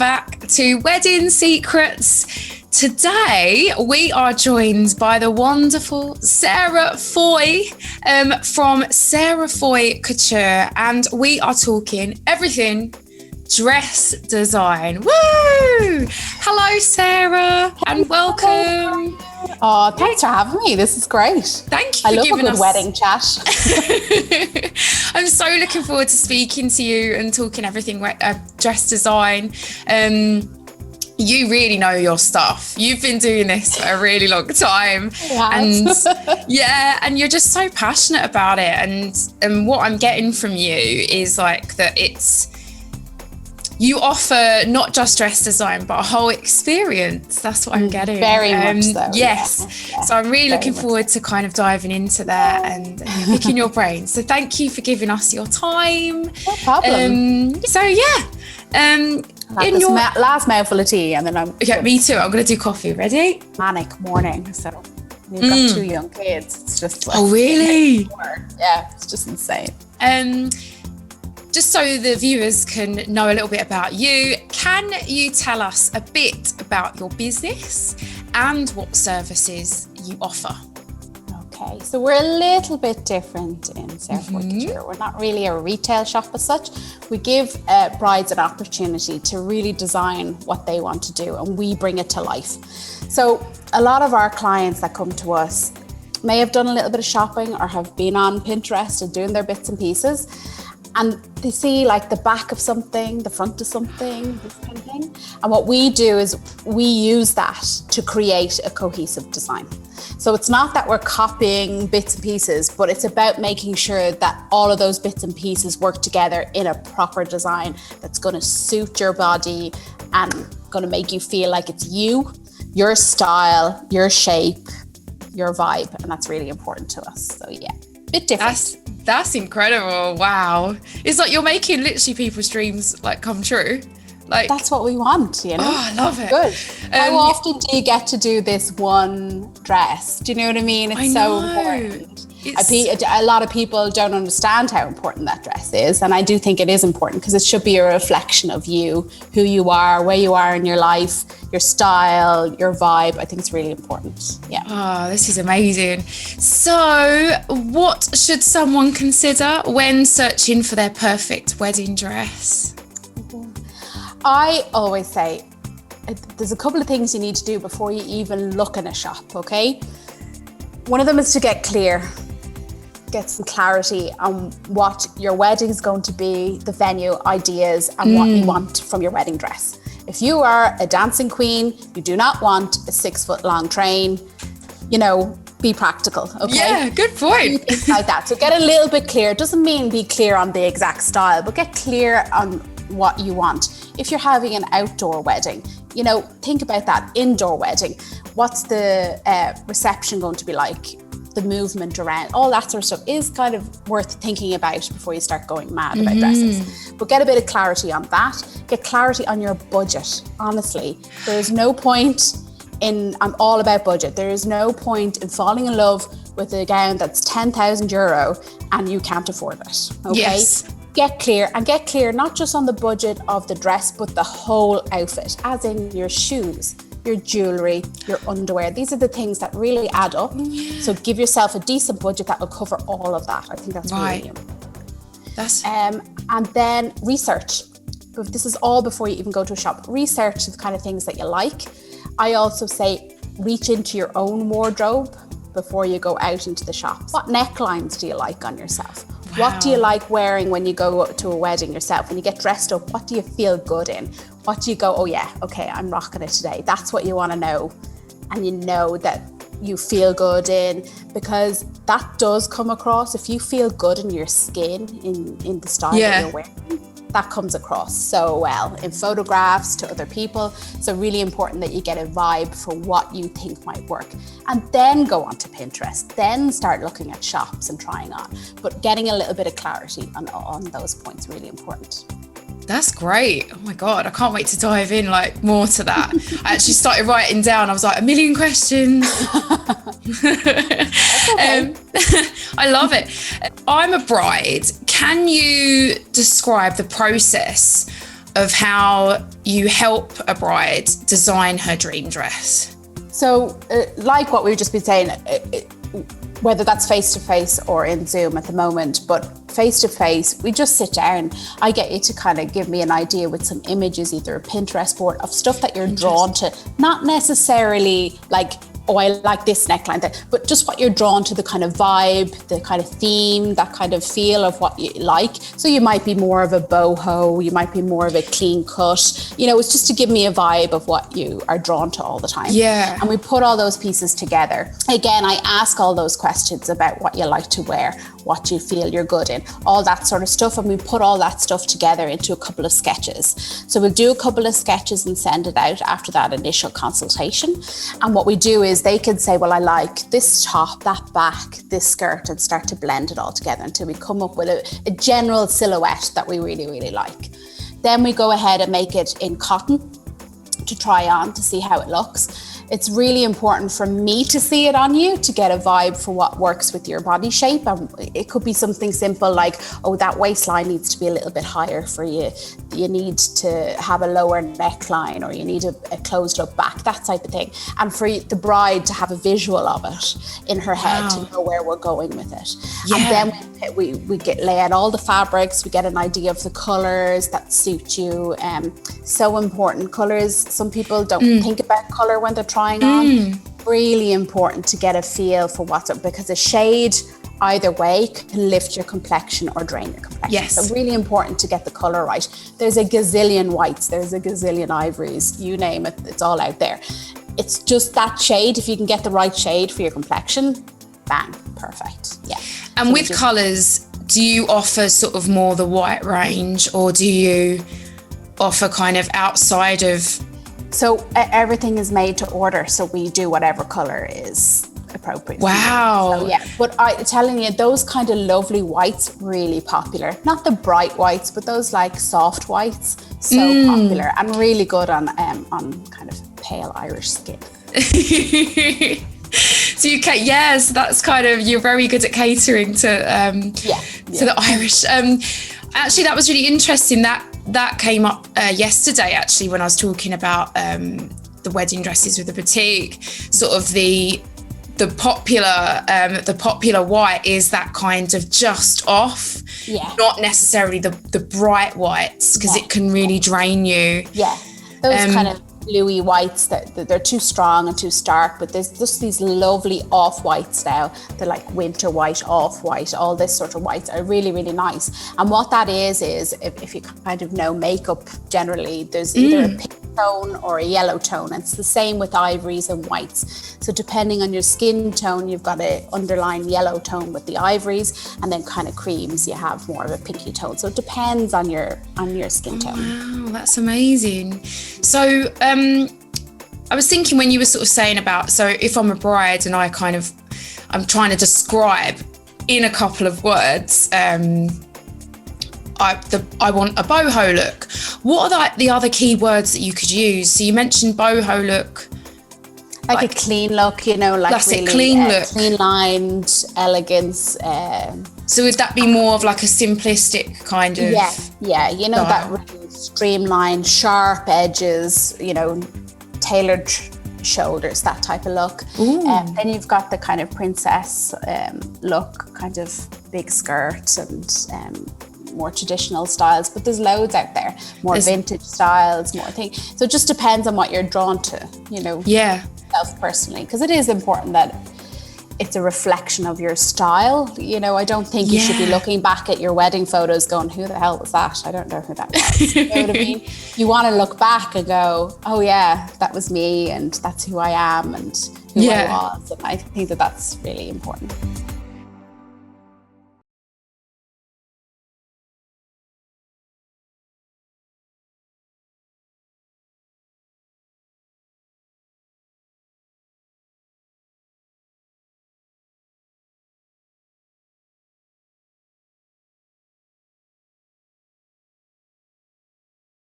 back to Wedding Secrets. Today, we are joined by the wonderful Sarah Foy from Sarah Foy Couture, and we are talking everything dress design. Woo! Hello, Sarah, and welcome. Oh, thanks for having me. This is great. Thank you for giving us... I love a good wedding chat. I'm so looking forward to speaking to you and talking everything dress design. You really know your stuff. You've been doing this for a really long time. Yes. And you're just so passionate about it. And what I'm getting from you is like that you offer not just dress design, but a whole experience. That's what I'm getting. Very much so. Yes. Yeah. So I'm really looking forward to kind of diving into that and picking your brain. So thank you for giving us your time. No problem. Last mouthful of tea and then I'm... Okay, me too. I'm going to do coffee. Ready? Manic morning. So we've got 2 young kids. It's just like... Oh, really? Yeah, it's just insane. Just so the viewers can know a little bit about you, can you tell us a bit about your business and what services you offer? Okay, so we're a little bit different in Sarah Foy Couture. We're not really a retail shop as such. We give brides an opportunity to really design what they want to do, and we bring it to life. So a lot of our clients that come to us may have done a little bit of shopping or have been on Pinterest and doing their bits and pieces. And they see like the back of something, the front of something, this kind of thing. And what we do is we use that to create a cohesive design. So it's not that we're copying bits and pieces, but it's about making sure that all of those bits and pieces work together in a proper design that's going to suit your body and going to make you feel like it's you, your style, your shape, your vibe. And that's really important to us. So yeah, bit different. That's incredible. Wow. It's like you're making literally people's dreams like come true. Like that's what we want, you know? Oh, I love it. Good. How often do you get to do this one dress? Do you know what I mean? It's so important. A lot of people don't understand how important that dress is. And I do think it is important because it should be a reflection of you, who you are, where you are in your life, your style, your vibe. I think it's really important. Yeah. Oh, this is amazing. So what should someone consider when searching for their perfect wedding dress? I always say there's a couple of things you need to do before you even look in a shop, okay? One of them is to get clear. Get some clarity on what your wedding is going to be, the venue, ideas, and what you want from your wedding dress. If you are a dancing queen, you do not want a 6-foot long train, be practical, okay? Yeah, good point. Things like that. So get a little bit clear. It doesn't mean be clear on the exact style, but get clear on what you want. If you're having an outdoor wedding, think about that. Indoor wedding. What's the reception going to be like? The movement around, all that sort of stuff is kind of worth thinking about before you start going mad about dresses. But get a bit of clarity on that. Get clarity on your budget. Honestly, there is no point I'm all about budget. There is no point in falling in love with a gown that's €10,000 and you can't afford it. Okay. Yes. Get clear not just on the budget of the dress, but the whole outfit, as in your shoes, your jewelry, your underwear. These are the things that really add up. So give yourself a decent budget that will cover all of that. I think that's really important. And then research. This is all before you even go to a shop. Research the kind of things that you like. I also say reach into your own wardrobe before you go out into the shops. What necklines do you like on yourself? Wow. What do you like wearing when you go to a wedding yourself? When you get dressed up, what do you feel good in? What do you go, oh yeah, okay, I'm rocking it today. That's what you want to know. And you know that you feel good in, because that does come across. If you feel good in your skin, in the style that you're wearing, that comes across so well in photographs to other people. So really important that you get a vibe for what you think might work. And then go onto Pinterest, then start looking at shops and trying on. But getting a little bit of clarity on those points, really important. That's great. Oh my God, I can't wait to dive in more to that. I actually started writing down, I was like, 1,000,000 questions. I love it. I'm a bride. Can you describe the process of how you help a bride design her dream dress? So like what we've just been saying, whether that's face-to-face or in Zoom at the moment, but face-to-face, we just sit down. I get you to kind of give me an idea with some images, either a Pinterest board of stuff that you're drawn to, not necessarily like, oh, I like this neckline, but just what you're drawn to, the kind of vibe, the kind of theme, that kind of feel of what you like. So you might be more of a boho, you might be more of a clean cut. You know, it's just to give me a vibe of what you are drawn to all the time. Yeah. And we put all those pieces together. Again, I ask all those questions about what you like to wear, what you feel you're good in, all that sort of stuff. And we put all that stuff together into a couple of sketches. So we'll do a couple of sketches and send it out after that initial consultation. And what we do is they can say, well, I like this top, that back, this skirt, and start to blend it all together until we come up with a general silhouette that we really, really like. Then we go ahead and make it in cotton to try on to see how it looks. It's really important for me to see it on you to get a vibe for what works with your body shape. It could be something simple like, oh, that waistline needs to be a little bit higher for you. You need to have a lower neckline, or you need a closed up back, that type of thing. And for the bride to have a visual of it in her head, to know where we're going with it. Yeah. And then we lay out all the fabrics, we get an idea of the colors that suit you. So important, colors. Some people don't think about color when they're trying on. Really important to get a feel for what's up, because a shade either way can lift your complexion or drain your complexion. Yes. So really important to get the color right. There's a gazillion whites, there's a gazillion ivories, you name it, it's all out there. It's just that shade. If you can get the right shade for your complexion, bang, perfect. Yeah. And so with colours, do you offer sort of more the white range, or do you offer kind of outside of? So everything is made to order, so we do whatever colour is appropriate. Wow. So, yeah, but I'm telling you, those kind of lovely whites, really popular. Not the bright whites, but those like soft whites, so popular and really good on kind of pale Irish skin. So you can, yes, that's kind of, you're very good at catering to the Irish. Actually, that was really interesting. That came up yesterday, actually, when I was talking about the wedding dresses with the boutique. Sort of the popular white is that kind of just off, not necessarily the bright whites, because it can really drain you. Yeah, those kind of bluey whites that they're too strong and too stark, but there's just these lovely off whites now. They're like winter white, off white, all this sort of whites are really, really nice. And what that is if you kind of know makeup generally, there's either a pink tone or a yellow tone, and it's the same with ivories and whites. So depending on your skin tone, you've got an underlying yellow tone with the ivories, and then kind of creams, you have more of a pinky tone. So it depends on your skin tone. Wow, that's amazing. So I was thinking when you were sort of saying about, so if I'm a bride and I'm trying to describe in a couple of words, I want a boho look. What are the other key words that you could use? So you mentioned boho look. Like a clean look, you know, like that's really, it, clean look. Clean lined, elegance. So would that be more of like a simplistic kind of? Yeah, you know, style? that really streamlined, sharp edges, you know, tailored shoulders, that type of look. Then you've got the kind of princess look, kind of big skirt and more traditional styles, but there's loads out there, vintage styles, more things. So it just depends on what you're drawn to, you know, yourself personally, because it is important that it's a reflection of your style. You know, I don't think you should be looking back at your wedding photos going, who the hell was that? I don't know who that was. You know what I mean? You want to look back and go, oh yeah, that was me, and that's who I am and who I was. And I think that that's really important.